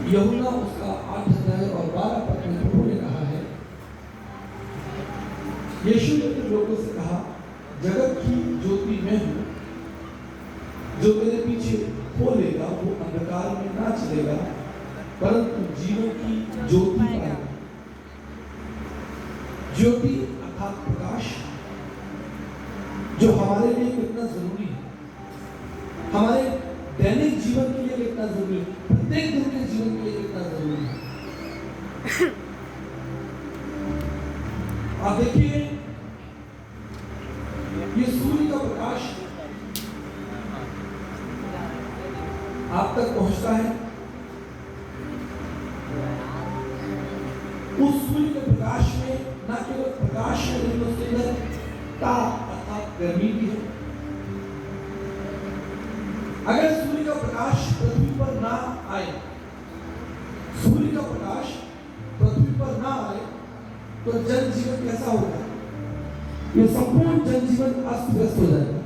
यूहन्ना उसका 8 अध्याय और 12 पद में प्रभु ने कहा है, यीशु ने फिर लोगों से कहा, जगत की ज्योति मैं हूं, जो मेरे पीछे हो लेगा वो अंधकार में ना चलेगा परंतु जीवन की ज्योति पाएगा। ज्योति अर्थात प्रकाश, जो हमारे लिए कितना जरूरी है, हमारे दैनिक जीवन के लिए कितना जरूरी है, प्रत्येक दिन के जीवन के लिए कितना जरूरी है। आप देखिए, ये सूर्य का प्रकाश आप तक पहुंचता है। उस सूर्य के प्रकाश में न केवल प्रकाश है लेकिन उसके अंदर ताप अर्थात गर्मी भी है। अगर सूर्य का प्रकाश पृथ्वी पर ना आए, सूर्य का प्रकाश पृथ्वी पर ना आए तो जनजीवन कैसा होगा? ये संपूर्ण जनजीवन अस्त व्यस्त हो जाएगा।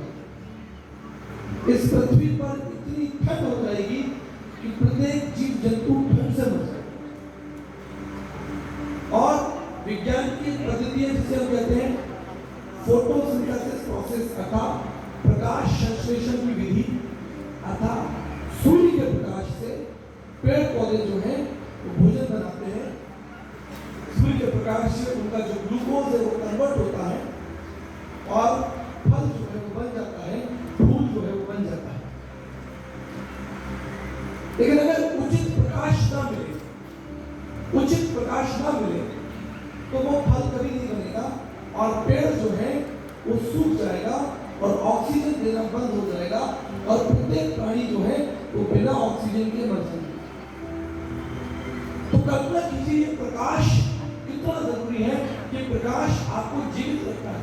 इस पृथ्वी पर इतनी ठंड हो जाएगी कि प्रत्येक जीव जंतु ठंड से मर जाएगा। और विज्ञान की पद्धतियां जिसे हम कहते हैं फोटोसिंथेसिस प्रोसेस अर्थात प्रकाश संश्लेषण की विधि, अर्थात सूर्य के प्रकाश से पेड़ पौधे जो हैं वो भोजन बनाते हैं। सूर्य के प्रकाश से उनका जो ग्लूकोज है वो कन्वर्ट होता है और फल जो है वो बन जाता है, फूल जो है वो बन जाता है। लेकिन अगर उचित प्रकाश ना मिले, उचित प्रकाश ना मिले तो वो फल कभी नहीं बनेगा और पेड़ जो है वो सूख जाएगा और ऑक्सीजन देना बंद हो जाएगा और प्रत्येक प्राणी जो है वो बिना ऑक्सीजन के मर जाएगा। तो कल्पना कीजिए ये प्रकाश कितना जरूरी है कि प्रकाश आपको जीवित रखता है,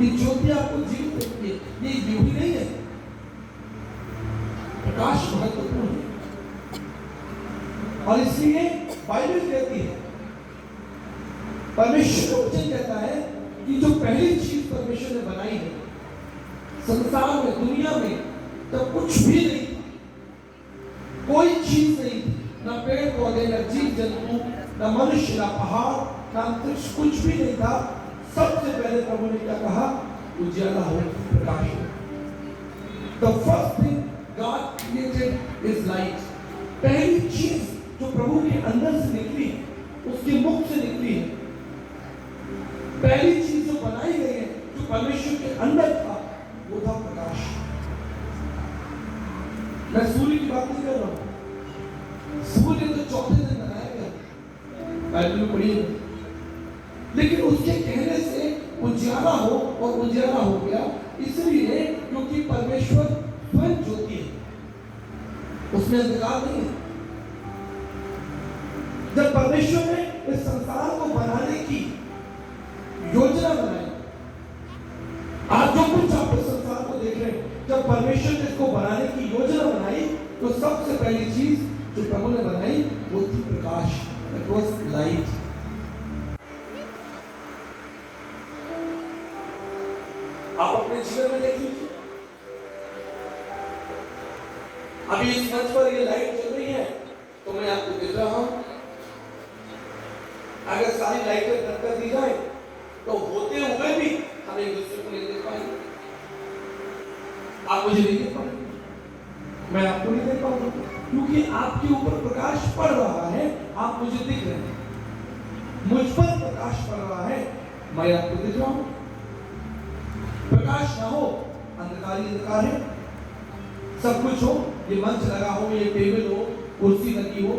ये ज्योति आपको जीवित रखती है, ये यूं ही नहीं है। प्रकाश महत्वपूर्ण है और इसलिए बाइबल कहती है, परमेश्वर वचन कहता है कि जो पहली चीज परमेश्वर ने बनाई है संसार में, दुनिया में, तब कुछ भी नहीं था, कोई चीज नहीं थी, ना पेड़ पौधे, ना जीव जंतु, ना मनुष्य, ना पहाड़, ना अंतरिक्ष, कुछ भी नहीं था। सबसे पहले प्रभु ने क्या कहा? उजियाला हो, प्रकाश हो। The first thing God created is light. पहली चीज जो प्रभु के अंदर से निकली, उसके मुख से निकली है, पहली चीज जो बनाई गई है, जो परमेश्वर के अंदर था, वो था प्रकाश। मैं सूर्य की बात नहीं कर रहा हूं, सूर्य तो चौथे दिन बनाया गया, बाइबल में पढ़िए। लेकिन उसके कहने से उजियाला हो और उजियाला हो गया, इसलिए क्योंकि परमेश्वर स्वयं ज्योति है, उसमें अंधकार नहीं है। जब परमेश्वर ने इस संसार को बनाने की योजना बनाई, आज जो कुछ आप इस संसार को देख रहे हैं, जब परमेश्वर ने इसको बनाने की योजना बनाई तो सबसे पहली चीज जो प्रभु ने बनाई वो थी प्रकाश, दैट वाज लाइट। आप अपने जीवन में देख लीजिए, अभी इस मंच पर ये लाइट चल रही है तो मैं आपको दिख रहा हूं। अगर सारी लाइटें बंद कर दी जाए तो होते हुए भी हम एक दूसरे को नहीं देख पाएंगे। आप मुझे नहीं देख पाएंगे, मैं आपको नहीं देख पाऊंगा, क्योंकि आपके ऊपर प्रकाश पड़ रहा है, आप मुझे दिख रहे हैं, मुझ पर प्रकाश पड़ रहा है, मैं आपको दिख रहा हूं। प्रकाश ना हो, अंधकार ही अंधकार है। सब कुछ हो, ये मंच लगा हो, ये टेबल हो, कुर्सी लगी हो,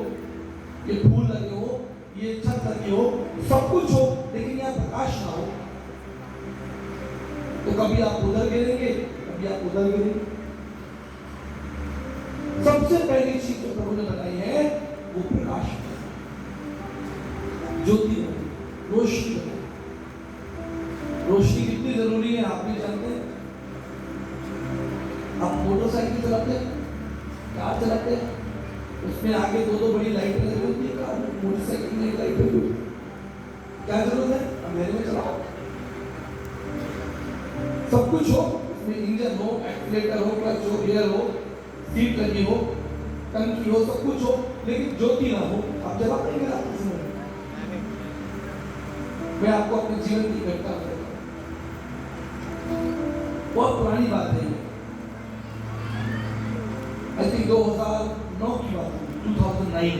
ये फूल लगे हो, ये छत लगी हो, सब कुछ हो, लेकिन यहाँ प्रकाश ना हो तो कभी आप उधर गिरेंगे, कभी आप उधर गिरेंगे। सबसे पहली चीज जो प्रभु ने बताई है वो प्रकाश, ज्योति, रोशनी। रोशनी कितनी जरूरी है आप भी जानते हैं। आप मोटरसाइकिल चलाते हैं, कार चलाते हैं, उसमें आगे दो दो बड़ी लाइटें लगी होती है, कार में, मोटरसाइकिल में एक लाइट लगी होती है। क्या जरूरत है? अंधेरे में चलाओ, सब कुछ हो, उसमें इंजन हो, एक्सीलेटर हो, क्लच हो, गियर हो, सीट लगी हो, टंकी हो, सब कुछ हो, लेकिन ज्योति ना हो, आप जवाब नहीं मिला किसी में। मैं आपको अपने जीवन की घटना बताता हूं, बहुत पुरानी बात है ये, आई थिंक 2009 की बात है, 2009।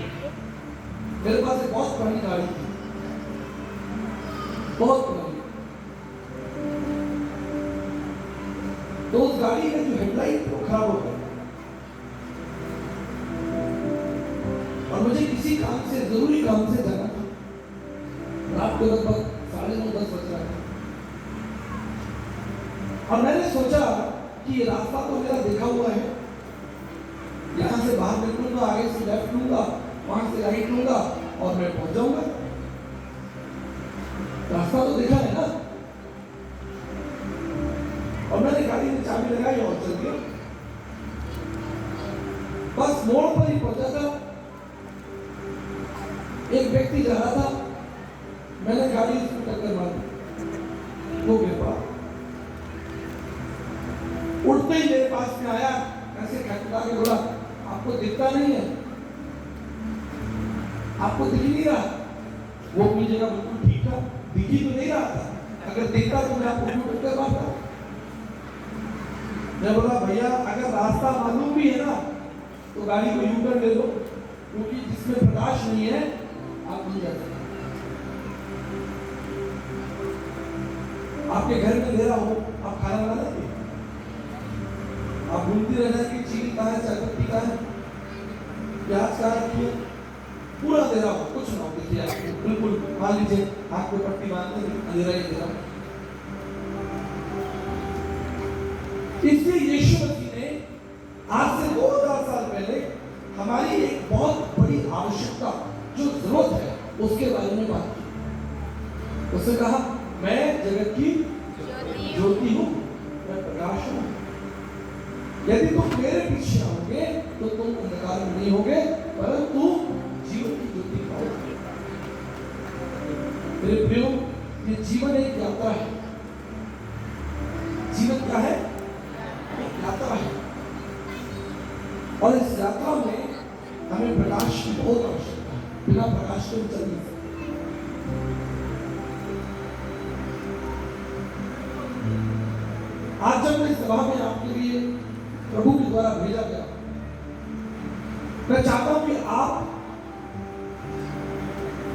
मेरे पास एक बहुत पुरानी गाड़ी थी, बहुत पुरानी। तो उस गाड़ी में जो हेडलाइट वो खराब हो गया और मुझे किसी काम से, जरूरी काम से जाना था। रात को लगभग 9:30-10 बज रहा था और मैंने सोचा कि ये रास्ता तो मेरा देखा हुआ है, यहां से बाहर निकलूंगा, आगे से लेफ्ट लूंगा, वहां से राइट लूंगा और मैं पहुंच जाऊंगा। रास्ता तो देखा है ना। और मैंने गाड़ी में चाबी लगाई और चल दिया। बस मोड़ पर ही पहुंचा था, एक व्यक्ति जा रहा था, मैंने गाड़ी उसको टक्कर मारी, वो गिर पड़ा। उड़ते ही मेरे पास में आया, ऐसे खटखटा के बोला, आपको दिखता नहीं है, आपको दिख नहीं रहा? वो अपनी जगह बिल्कुल ठीक था, दिखी तो नहीं रहा था, अगर दिखता तो मैं आपको क्यों टक्कर मारता। मैं बोला भैया अगर रास्ता मालूम भी है ना तो गाड़ी को यू टर्न ले लो, क्योंकि जिसमें प्रकाश नहीं है आप नहीं जा सकते। आपके घर में अंधेरा हो, आप खाना बना लेते, आप घूमती रहना कि चीनी कहाँ है, चायपत्ती कहाँ है, प्याज कहाँ रखी है, पूरा अंधेरा हो, कुछ ना हो, देखिए आपको बिल्कुल मान लीजिए हाथ पे पट्टी बांध ली, अंधेरा ही अंधेरा। इसलिए यीशु मसीह ने आज से 2000 साल पहले हमारी एक बहुत बड़ी आवश्यकता जो जरूरत है उसके बारे में बात की। उसने कहा मैं जगत की ज्योति हूं, मैं प्रकाश हूं, यदि तुम मेरे पीछे आओगे तो तुम अंधकार में नहीं होगे परंतु जीवन की ज्योति पाओगे। मेरे प्रियो, ये जीवन एक यात्रा है। जीवन क्या है? यात्रा है और इस यात्रा में हमें प्रकाश की बहुत आवश्यकता है, बिना प्रकाश के चल नहीं सकते। आज जब मैं सभा में आपके लिए प्रभु के द्वारा भेजा गया, मैं चाहता हूं कि आप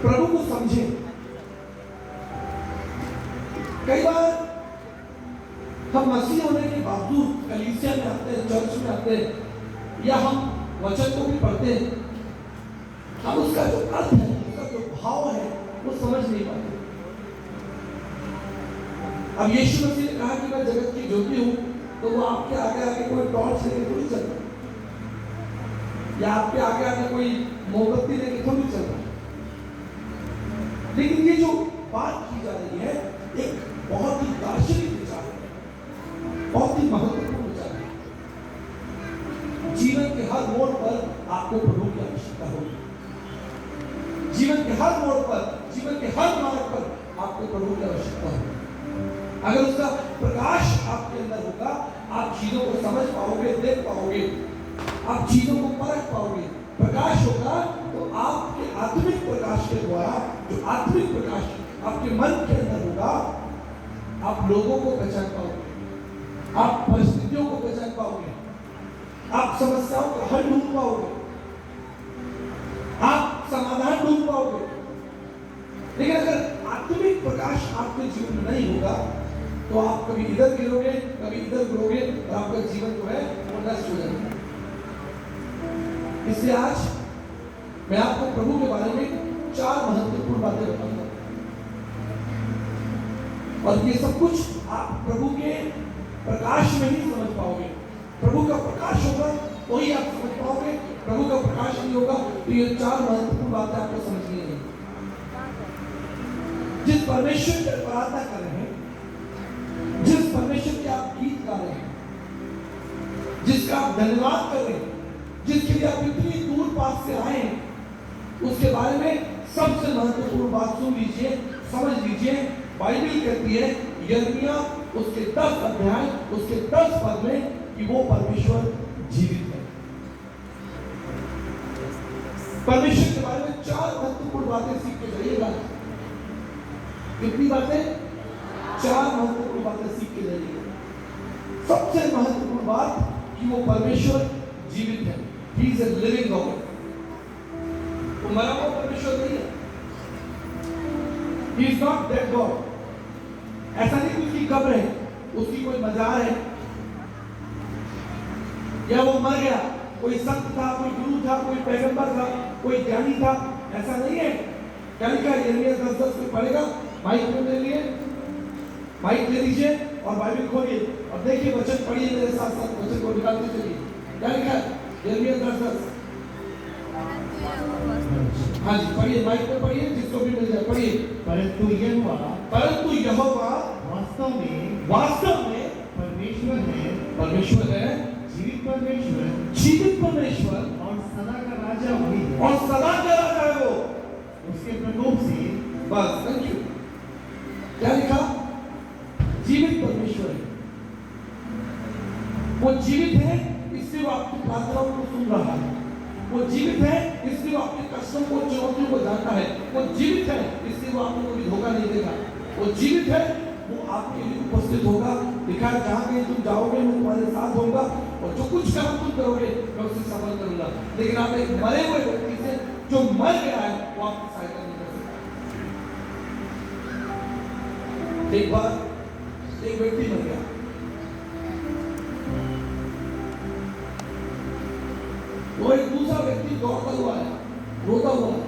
प्रभु को समझें। कई बार हम मसीह होने के बावजूद कलीसिया में आते हैं, चर्च में आते हैं या हम वचन को भी पढ़ते हैं, हम उसका जो अर्थ है, उसका जो भाव है वो समझ नहीं पाते। अब यीशु मसीह ने कहा कि मैं जगत की ज्योति हूं, तो वो आपके आगे आगे कोई टॉर्च लेके थोड़ी चल रहा, या आपके आगे आगे कोई मोमबत्ती लेके थोड़ी चल रहा। लेकिन ये जो बात की जा रही है एक बहुत ही दार्शनिक विचार है, बहुत ही महत्वपूर्ण विचार है। जीवन के हर मोड़ पर आपको प्रभु की आवश्यकता होगी। जीवन के हर मोड़ पर, जीवन के हर मार्ग पर आपको प्रभु की आवश्यकता होगी। अगर उसका प्रकाश आपके अंदर होगा, आप चीजों को समझ पाओगे, देख पाओगे, आप चीजों को परख पाओगे। प्रकाश होगा तो आपके आत्मिक प्रकाश के द्वारा, जो आत्मिक प्रकाश आपके मन के अंदर होगा, आप लोगों को पहचान पाओगे, आप परिस्थितियों को पहचान पाओगे, आप समस्याओं का हल ढूंढ पाओगे, आप समाधान ढूंढ पाओगे। लेकिन अगर आत्मिक प्रकाश आपके जीवन में नहीं होगा तो आप कभी इधर गिरोगे, कभी इधर गिरोगे और आपका जीवन जो है वो नष्ट हो जाएगा। इसलिए आज मैं आपको प्रभु के बारे में 4 महत्वपूर्ण बातें बताऊंगा और ये सब कुछ आप प्रभु के प्रकाश में ही समझ पाओगे। प्रभु का प्रकाश होगा तो ही आप समझ पाओगे, प्रभु का प्रकाश नहीं होगा तो ये 4 महत्वपूर्ण बातें आपको समझनी है। जिस परमेश्वर की प्रार्थना कर रहे हैं, जिस परमेश्वर के आप गीत गा रहे हैं, जिसका आप धन्यवाद कर रहे हैं, जिसके लिए आप इतनी दूर पास से आए हैं, उसके बारे में सबसे महत्वपूर्ण बात सुन लीजिए, समझ लीजिए। बाइबल कहती है यिर्मयाह उसके 10 अध्याय उसके 10 पद में कि वो परमेश्वर जीवित है। परमेश्वर के बारे में 4 महत्वपूर्ण बातें सीख के जाइएगा। कितनी बातें? 4 महत्वपूर्ण बातें सीख के जाइएगा। सबसे महत्वपूर्ण बात कि वो परमेश्वर जीवित है। He is a living God. वो मरा हुआ परमेश्वर नहीं है। He is not dead God. ऐसा नहीं कि उसकी कब्र है, उसकी कोई मजार है, या वो मर गया, कोई संत था, कोई गुरु था, कोई पैगंबर था, कोई ज्ञानी था, ऐसा नहीं है। क्या लिखा है? यिर्मयाह 10:10 में पढ़ेगा। माइक में ले लिए, माइक ले लीजिए और बाइबल खोलिए और देखिए, वचन पढ़िए मेरे साथ साथ, वचन को निकालते चलिए। क्या लिखा है? यिर्मयाह 10:10। हाँ जी, पढ़िए, माइक में पढ़िए, जिसको भी मिल जाए पढ़िए। परंतु यहोवा वास्तव में परमेश्वर है, जीवित परमेश्वर और सदा का राजा वही है, और सदा का राजा है वो। उसके प्रकोप से बस, थैंक यू। क्या लिखा? जीवित परमेश्वर है। वो जीवित है, इसलिए वो आपकी प्रार्थनाओं को सुन रहा है। वो जीवित है, इसलिए वो आपके कष्टों को, चुनौतियों को जानता है। वो जीवित है, इसलिए वो आपको कभी धोखा नहीं देगा। वो जीवित है, वो आपके लिए उपस्थित होगा। लिखा है, जहां कहीं तुम जाओगे मैं तुम्हारे साथ होऊंगा, और जो कुछ काम तुम करोगे मैं उसे सफल करूंगा। लेकिन आप एक मरे हुए व्यक्ति से, जो मर गया है, वो आपकी सहायता नहीं कर सकता। एक बार एक व्यक्ति मर गया, वो एक दूसरा व्यक्ति दौड़ता हुआ है, रोता हुआ है।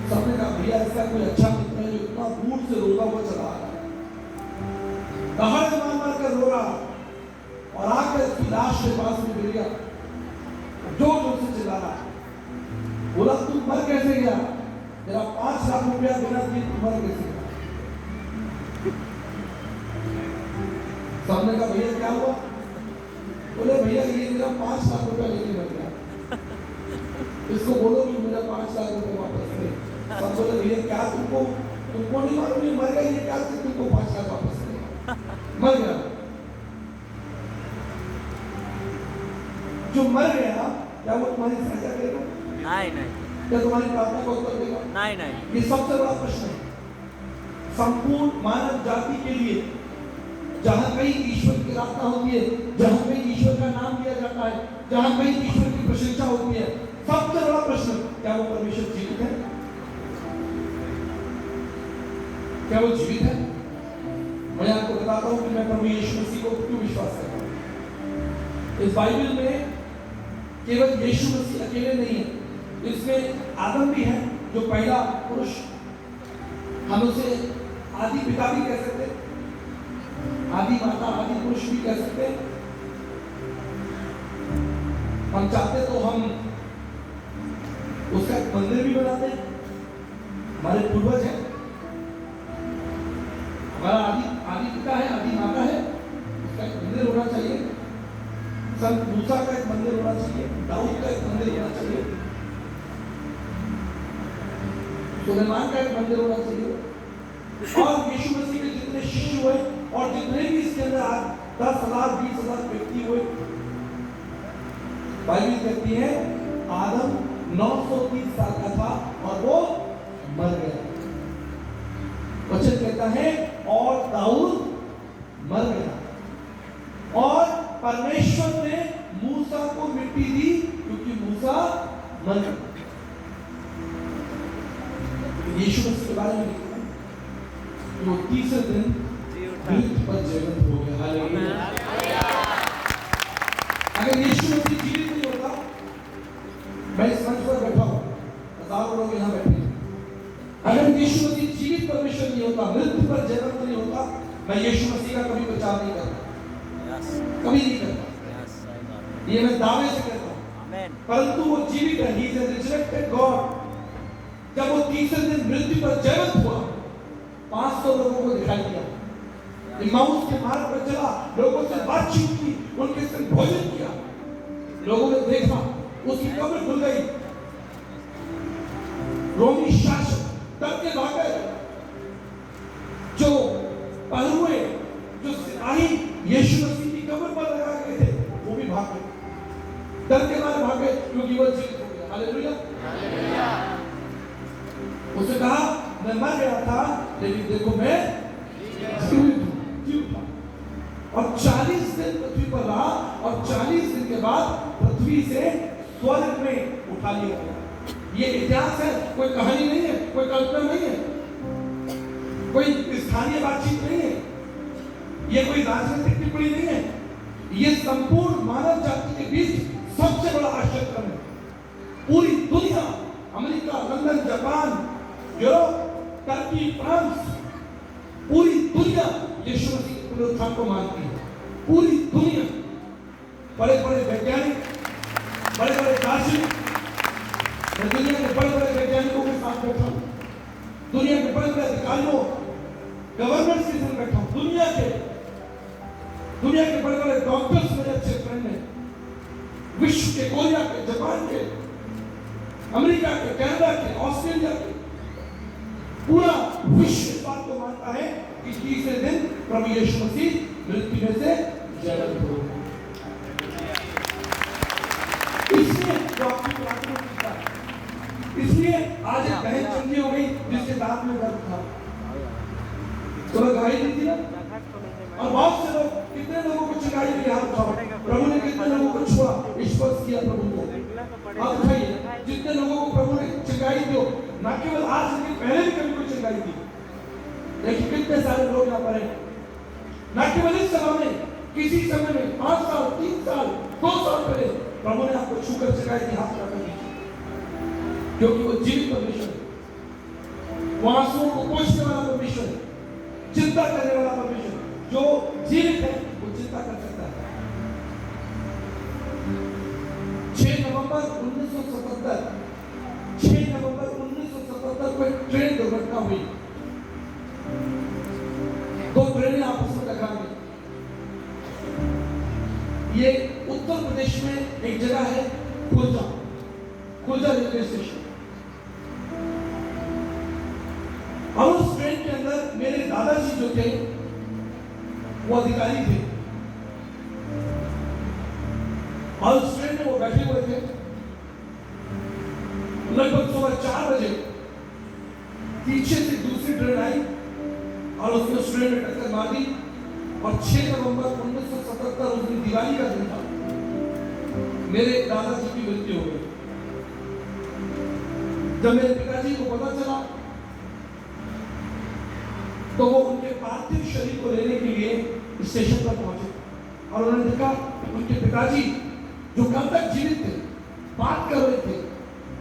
सबने कहा, भैया इसका कोई अच्छा मित्र है जो इतना दूर से रोता हुआ चला आ रहा है, दहाड़े मार मार कर रो रहा, और आकर उसकी लाश के पास में गिर गया, जोर जोर से चिल्ला रहा। बोला, तू मर कैसे गया? तेरा 5 लाख रुपया बिना दिए तू मर कैसे गया? सबने कहा, भैया क्या हुआ? बोले, भैया ये मेरा 5 लाख रुपया लेके मर गया, इसको बोलो कि मेरा 5 लाख रुपया वापस दे। सब बोले, भैया क्या तुमको नहीं मालूम ये मर गया, ये क्या तुमको 5 लाख वापस देगा? मर गया। जो मर गया, क्या वो तुम्हारी सहायता करेगा? नहीं। क्या तुम्हारी प्रार्थना को उत्तर देगा? नहीं। ये सबसे बड़ा प्रश्न है संपूर्ण मानव जाति के लिए। जहां कहीं ईश्वर की प्रार्थना होती है, जहां कहीं ईश्वर का नाम लिया जाता है, जहां कहीं ईश्वर की प्रशंसा होती है, सबसे बड़ा प्रश्न, क्या वो परमेश्वर जीवित है? क्या वो जीवित है? मैं आपको बताता हूं कि मैं प्रभु यीशु मसीह को क्यों विश्वास करता हूं। इस बाइबल में केवल यीशु मसीह अकेले नहीं है, इसमें आदम भी है, जो पहला पुरुष। हम उसे आदि पिता भी कह सकते हैं, आदि माता, आदि पुरुष भी कह सकते हैं। हम चाहते तो हम उसका एक मंदिर भी बनाते हैं। हमारे पूर्वज हैं, हमारा आदि पिता है, आदि माता है, उसका एक मंदिर होना चाहिए। संत मूसा का एक मंदिर होना चाहिए, दाऊद का एक मंदिर होना चाहिए, सुलेमान का एक मंदिर होना चाहिए। और यीशु मसीह के जितने शिष्य हुए और जितने भी इसके अंदर 10,000 20,000 व्यक्ति हुए, बाइबल कहती है आदम 930 साल का था और वो मर गया। वचन कहता है और दाऊद मर गया, और परमेश्वर ने मूसा को मिट्टी दी क्योंकि मूसा मर गया। यीशु मसीह के बारे में लिखा है वो तीसरे दिन मृत्यु पर जीवित हो गया। हालेलुया। अगर यीशु मसीह जीवित नहीं होता, मैं इस मंच पर बैठा हूं, हजारों लोग यहां बैठे हैं, अगर यीशु मसीह जीवित परमेश्वर नहीं होता, मृत्यु पर जीवित नहीं होता, मैं यीशु मसीह का कभी प्रचार नहीं करता, कभी नहीं करता। ये मैं दावे से कहता हूं। परंतु वो जीवित है, he is a resurrected God. जब वो तीसरे दिन मृत्यु पर जीवित हुआ, 500 लोगों को दिखाई दिया, इम्माउस के मार्ग पर चला, लोगों से बातचीत की, उनके संग भोजन किया, लोगों ने देखा उसकी कब्र खुल गई। रोमी शासक डर के भाग गए, जो पहरुए, जो सिपाही यीशु मसीह की कब्र पर लगा गए थे, वो भी भाग गए, डर के मारे भाग गए, क्योंकि वो जीवित हो गया। हालेलुया। उसने कहा मैं मर गया था लेकिन देखो मैं जीवित हूं। और 40 दिन पृथ्वी पर रहा और 40 दिन के बाद पृथ्वी से स्वर्ग में उठा लिया गया। ये इतिहास है, कोई कहानी नहीं है, कोई कल्पना नहीं है, कोई स्थानीय बातचीत नहीं है, ये कोई राजनीतिक टिप्पणी नहीं है, ये संपूर्ण मानव जाति के बीच सबसे बड़ा आश्चर्य है। पूरी दुनिया, America, London, Japan, Europe, Turkey, France, पूरी दुनिया यीशु मसीह के पुनरुत्थान को मानती है। पूरी दुनिया, बड़े बड़े वैज्ञानिक, बड़े बड़े दार्शनिक, मैं दुनिया के बड़े बड़े वैज्ञानिकों के साथ बैठा हूं, दुनिया के बड़े बड़े अधिकारियों, गवर्नमेंट के साथ बैठा हूं, दुनिया के बड़े बड़े डॉक्टर्स मेरे अच्छे फ्रेंड हैं, विश्व के, कोरिया के, जापान के, अमेरिका के, कनाडा के, ऑस्ट्रेलिया के, पूरा विश्व इस बात को मानता है कि तीसरे दिन प्रभु यीशु मसीह मृत्यु में से जीवित हो गए। इसलिए डॉक्टर प्रार्थना करता है, इसलिए आज एक बहन चंगी हो गई जिसके दांत में दर्द था, तो मैं गवाही दी थी ना। और बहुत से लोग, कितने लोगों को चंगाई दी, हाथ उठाओ। प्रभु ने कितने लोगों को छुआ, स्पर्श किया प्रभु को, हाथ उठाइए। जितने लोगों को प्रभु ने चंगाई दी, ना केवल आज लेकिन पहले भी कभी कोई चंगाई दी, लेकिन कितने सारे लोग यहाँ पर हैं, ना केवल इस समय में, किसी समय में 5 साल, 3 साल, 2 साल पहले प्रभु ने आपको छूकर चंगाई दी, हाथ उठाकर दी, क्योंकि वो जीवित परमेश्वर है, वो आंसुओं को पोंछने वाला परमेश्वर है, चिंता करने वाला परमेश्वर, जो जीवित है वो चिंता कर सकता है। 6 नवंबर 1977 को एक ट्रेन दुर्घटना हुई, 2 ट्रेनें आपस में टकरा गई। ये उत्तर प्रदेश में एक जगह है खुर्जा रेलवे स्टेशन, और उस ट्रेन के अंदर मेरे दादाजी जो थे वो अधिकारी थे, और उस ट्रेन में वो बैठे हुए थे। लगभग सुबह 4 बजे पीछे से दूसरी ट्रेन आई और उसने उस ट्रेन में टक्कर मार दी, और 6 नवंबर 1977 उस दिन दिवाली का दिन था, मेरे दादाजी की मृत्यु हो गई। जब मेरे पिताजी को पता चला तो वो उनके पार्थिव शरीर को लेने के लिए स्टेशन पर पहुंचे, और उन्होंने देखा उनके पिताजी जो कल तक जीवित थे, बात कर रहे थे,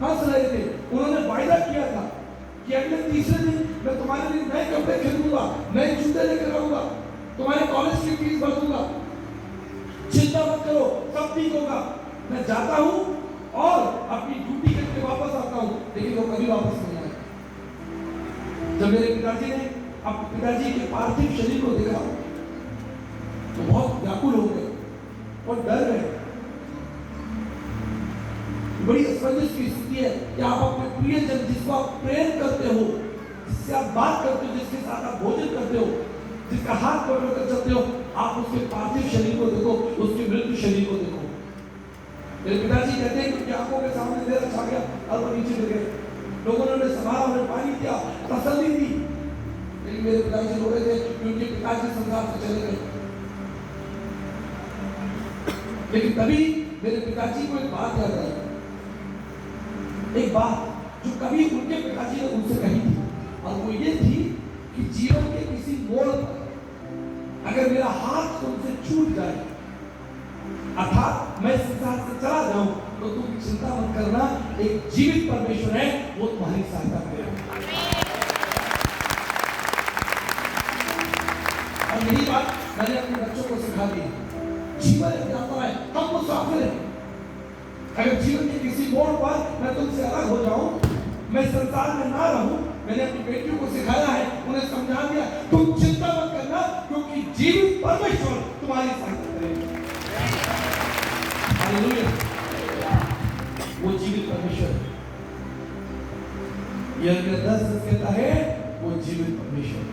हंस रहे थे। उन्होंने वायदा किया था कि अगले तीसरे दिन मैं तुम्हारे लिए नए कपड़े खरीदूंगा, नए जूते लेकर आऊंगा, तुम्हारे कॉलेज की फीस भर दूंगा, चिंता मत करो, सब ठीक होगा, मैं जाता हूं और अपनी ड्यूटी करके वापस आता हूं। लेकिन वो कभी वापस नहीं आए। जब मेरे पिताजी ने अपने पिताजी के पार्थिव शरीर को देखा तो बहुत व्याकुल हो गए और डर गए। बड़ी असमंजस की स्थिति है कि आप अपने प्रियजन, जिसको आप प्रेम करते हो, जिससे आप बात करते हो, जिसके साथ आप भोजन करते हो, जिसका हाथ पकड़कर चलते हो, आप उसके पार्थिव शरीर को देखो, उसके मृत्यु शरीर को देखो। मेरे पिताजी कहते हैं कि उनकी आंखों के सामने अंधेरा छा गया और वो नीचे गिर गए। लोगों ने उन्हें संभाला, उन्हें पानी दिया, तसल्ली दी, लेकिन मेरे पिताजी रो रहे थे कि उनके पिताजी संसार से चले गए। लेकिन तभी मेरे पिताजी को एक बात याद आई, एक बात जो कभी उनके पिताजी ने उनसे कही थी, और वो ये थी कि जीवन के किसी मोड़ पर अगर मेरा हाथ तुमसे छूट जाए, अर्थात मैं संसार से चला जाऊं, तो तुम चिंता मत करना, एक जीवित परमेश्वर है, वो तुम्हारी सहायता करेगा। और यही बात मैंने अपने बच्चों को सिखा दी। जीवन एक यात्रा है, हम मुसाफिर हैं। अगर जीवन के किसी मोड़ पर मैं तुमसे अलग हो जाऊं, मैं संसार में ना रहूं, मैंने अपनी बेटियों को सिखाया है, उन्हें समझा दिया, तुम चिंता मत करना, क्योंकि जीवित परमेश्वर तुम्हारी सहायता करेगा। हालेलुया, वो जीवित परमेश्वर है। यह 10 कहता है वो जीवित परमेश्वर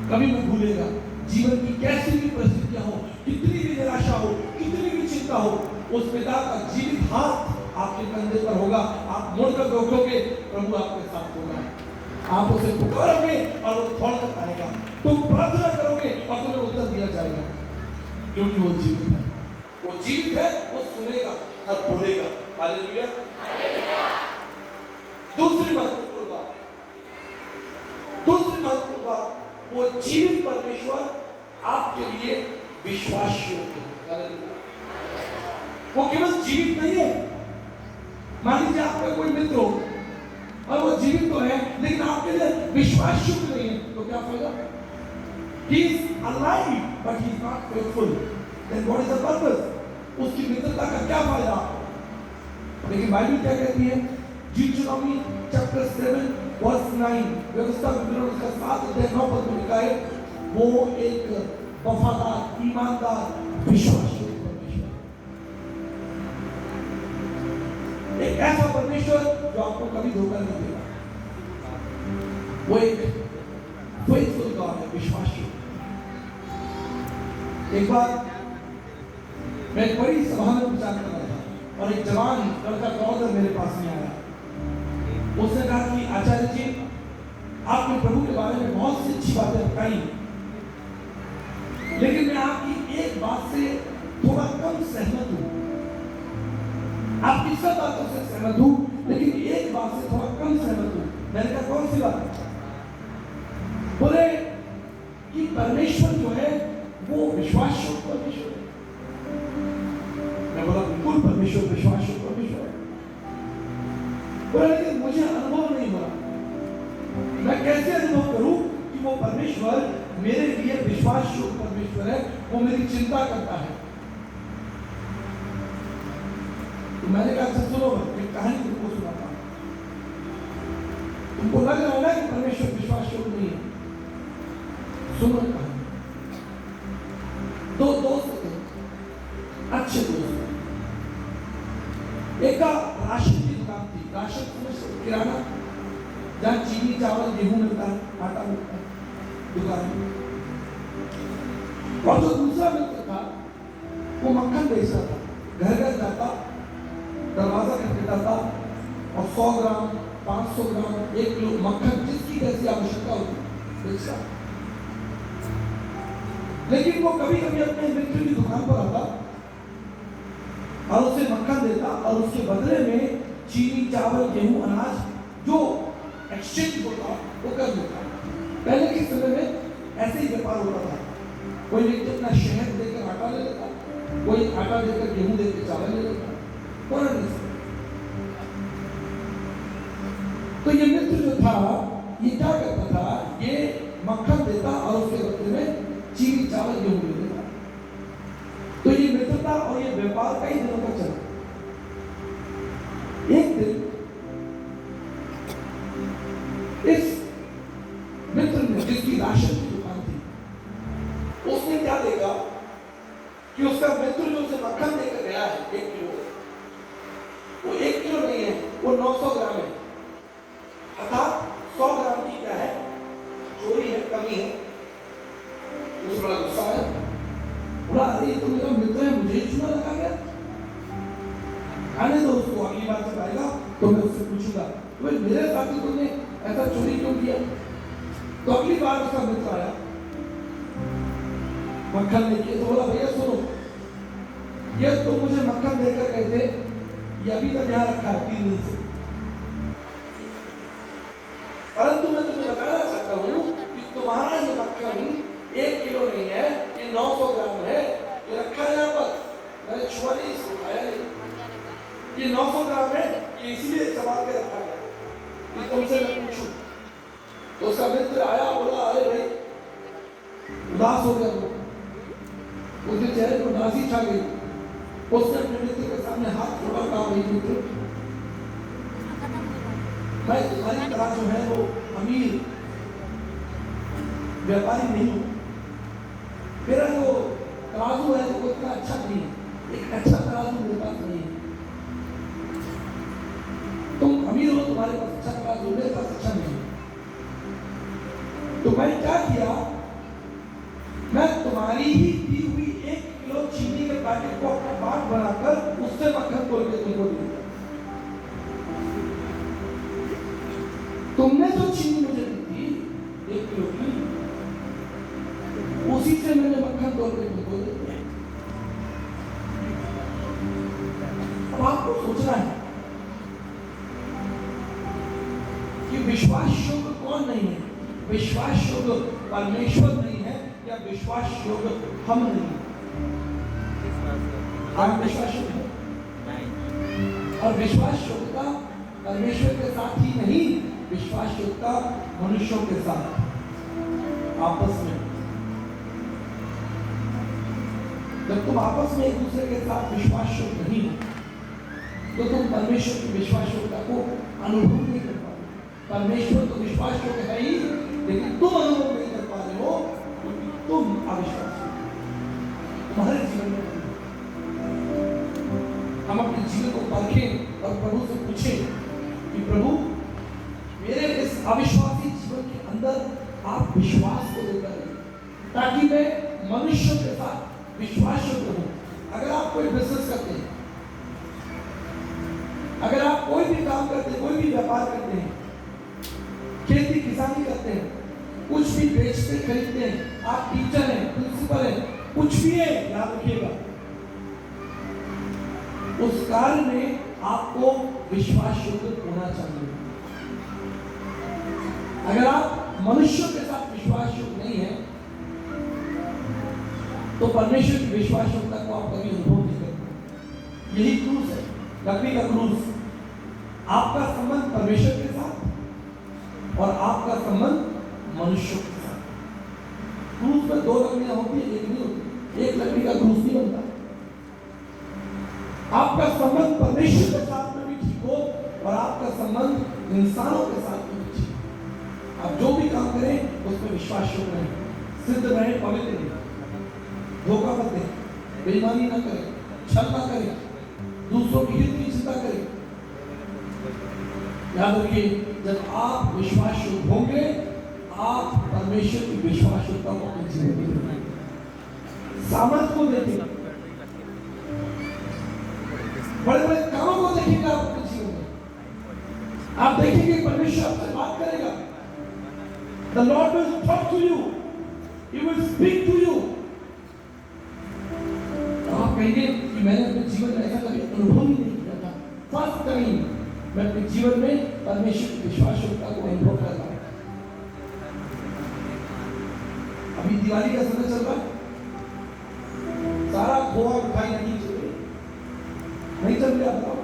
कभी मत भूलेगा। जीवन की कैसी भी परिस्थितियां हो, कितनी भी निराशा हो, कितनी भी चिंता हो, उस पिता का जीवित हाथ आपके कंधे पर होगा, आप मुड़कर देखोगे प्रभु आपके साथ होगा। आप उसे पुकारोगे और वो दौड़ कर आएगा, तुम प्रार्थना करोगे और तुम्हें उत्तर दिया जाएगा, क्योंकि वो जीवित है। वो जीवित है, वो सुनेगा और बोलेगा। हालेलुया। दूसरी महत्वपूर्ण बात, वो जीवित परमेश्वर आपके लिए विश्वास योग्य है। हालेलुया। वो केवल जीवित नहीं है। मान लीजिए आपका कोई मित्र हो और वो जीवित तो है लेकिन आपके लिए विश्वास योग्य नहीं है, तो क्या फायदा? He is alive but he is not faithful. Then what is the purpose? उसकी मित्रता का क्या फायदा आपको? लेकिन बाइबल क्या कहती है? Deuteronomy chapter 7 verse 9, व्यवस्था विवरण उसका 7 अध्याय 9 पद में लिखा है, वो एक वफादार, ईमानदार, विश्वास योग्य परमेश्वर, एक ऐसा परमेश्वर जो आपको कभी धोखा नहीं देगा। वो एक फेथफुल गॉड है, विश्वास योग्य। एक बार मैं एक बड़ी सभा में विचार कर रहा था और एक जवान लड़का दौड़कर मेरे पास में आया। उसने कहा कि आचार्य जी, आपने प्रभु के बारे में बहुत सी अच्छी बातें बताई, लेकिन मैं आपकी एक बात से थोड़ा कम सहमत हूं। आपकी सब बातों से सहमत हूं, लेकिन एक बात से थोड़ा कम सहमत हूं। मैंने कहा कौन सी बात? बोले कि परमेश्वर जो है वो विश्वास योग्य परमेश्वर है। मैं बोला बिल्कुल परमेश्वर विश्वास योग्य परमेश्वर है। बोला लेकिन मुझे अनुभव नहीं हुआ। मैं कैसे अनुभव करूं कि वो परमेश्वर मेरे लिए विश्वास योग्य परमेश्वर है, वो मेरी चिंता करता है? तो मैंने कहा अच्छा सुनो, एक कहानी तुमको सुनाता हूं। तुमको लग रहा है ना कि परमेश्वर विश्वास योग्य नहीं है? सुनो कहानी। दो दोस्त थे, अच्छे दोस्त। एक का राशन की दुकान थी, राशन समझ, किराना, जहाँ चीनी चावल गेहूं मिलता है, आटा मिलता है, दुकान में। और जो दूसरा मित्र था वो मक्खन बेचता था, घर घर जाता, दरवाजा खटखटाता था और 100 ग्राम 500 ग्राम 1 किलो मक्खन जिसकी जैसी आवश्यकता होती बेचता। लेकिन वो कभी कभी अपने मित्र की दुकान पर आता और उसे मक्खन देता और उसके बदले में चीनी चावल गेहूं अनाज जो एक्सचेंज होता वो कर देता। पहले के समय में ऐसे ही व्यापार होता था। कोई व्यक्ति अपना शहद देकर आटा ले लेता, कोई आटा देकर गेहूं देकर चावल ले लेता। तो ये मित्र जो था ये क्या करता था, ये मक्खन देता और उसके बदले में चीनी चावल गेहूं ले लेता। तो ये मित्रता और ये व्यापार कई दिनों तक चला। एक दिन इस मित्र ने, जिसकी राशन की दुकान थी, उसने क्या देखा कि उसका मित्र जो उसे मक्खन देकर गया है 1 किलो, वो 1 किलो नहीं है, वो 900 ग्राम है। अर्थात 100 ग्राम की क्या है, चोरी है, कमी है। उस बड़ा गुस्सा है, बोला अरे तो मेरा मित्र है, मुझे ही चूना लगा गया। आने दो उसको, अगली बार जब आएगा तो मैं उससे पूछूंगा तो मेरे साथ तुमने ऐसा चोरी क्यों किया। तो अगली बार उसका मित्र आया मक्खन लेके, तो बोला भैया सुनो, ये तुम मुझे मक्खन देकर कहते, ये अभी तक यहाँ रखा है 3 दिन से, परंतु मैं तुम्हें बताना चाहता हूँ कि तुम्हारा ये मक्खन 1 किलो नहीं है, ये 900 ग्राम है, ये रखा है यहाँ पर, मैंने छुआ नहीं, इसको खाया नहीं। ये 900 ग्राम है, ये इसलिए संभाल के रखा गया, ये तुमसे मैं पूछूं। तो उसका मित्र आया, बोला अरे भाई, उदास हो गया वो, उसके चेहरे पर उदासी छा गई। उसने अपने मित्र के सामने हाथ जोड़ा, कहा भाई मित्र, मैं तुम्हारी तरह जो है वो अमीर व्यापारी नहीं हूं, मेरा जो तराजू है वो इतना अच्छा नहीं है, एक अच्छा तराजू मेरे पास नहीं है। तुम अमीर हो, तुम्हारे पास अच्छा तराजू, मेरे पास अच्छा नहीं है। तो मैं क्या किया, मैं तुम्हारी ही दी हुई 1 किलो चीनी के पैकेट को अपना बाट बनाकर उससे मक्खन तोड़ के तुमको दे दिया। तुमने जो चीनी मुझे दी थी 1 किलो की, उसी से मैंने मक्खन तोड़ के तुमको दे दिया। अब आपको सोचना है कि विश्वास योग्य कौन नहीं है। विश्वास योग्य परमेश्वर नहीं है या विश्वास योग्य हम नहीं है। आप विश्वास योग्य हैं। और विश्वास योग्यता परमेश्वर के साथ ही नहीं, विश्वास योग्यता मनुष्यों के साथ आपस में। जब तुम आपस में एक दूसरे के साथ विश्वास योग्य नहीं हो तो तुम परमेश्वर की विश्वास योग्यता को अनुभव नहीं कर पाओगे। परमेश्वर तो विश्वास योग्य है ही, लेकिन तुम अनुभव नहीं कर पा रहे हो क्योंकि तुम अविश्वास हो। तुम्हारे जीवन में हम अपने जीवन को परखें और प्रभु से पूछें कि प्रभु मेरे इस अविश्वासी जीवन के अंदर आप विश्वास को देकर आइए, ताकि मैं मनुष्य के साथ विश्वास योग्य हूं। अगर आप कोई बिजनेस करते हैं, अगर आप कोई भी काम करते हैं, कोई भी व्यापार करते हैं, खेती किसानी करते हैं, कुछ भी बेचते खरीदते हैं, आप टीचर हैं, प्रिंसिपल हैं, कुछ भी है, याद रखिएगा उस कार्य में आपको विश्वास योग्य होना चाहिए। अगर आप मनुष्य के साथ विश्वास योग्य नहीं है तो परमेश्वर की विश्वास योग्यता को आप कभी अनुभव नहीं करते। यही क्रूस है, लकड़ी का क्रूस। आपका संबंध परमेश्वर के साथ और आपका संबंध मनुष्यों के साथ। क्रूस में 2 लकड़ियां होती है, एक नहीं होती। एक लकड़ी का क्रूस नहीं बनता। आपका संबंध परमेश्वर के साथ में भी ठीक हो और आपका संबंध इंसानों के साथ में भी ठीक। आप जो भी काम करें उसमें विश्वास योग्य रहें, सिद्ध रहें, पवित्र रहें, धोखा मत दें, बेईमानी ना करें, छल ना करें, दूसरों की हित की चिंता करें। याद रखिए, जब आप विश्वास योग्य होंगे, आप परमेश्वर की विश्वास योग्यता को अपने जीवन में देखेंगे, सामर्थ को देखेंगे, बड़े बड़े कामों को देखेंगे आप अपने जीवन में। आप देखेंगे परमेश्वर आपसे बात करेगा। The Lord will talk to you. He will speak to you. आप कहेंगे कि मैंने अपने जीवन में ऐसा कभी अनुभव ही नहीं किया था। फर्स्ट टाइम मैं अपने जीवन में परमेश्वर की विश्वास योग्यता को अनुभव कर रहा हूं। अभी दिवाली का समय चल रहा है, सारा खोआ मिठाई नहीं चल रही, नहीं चल रहा। बताओ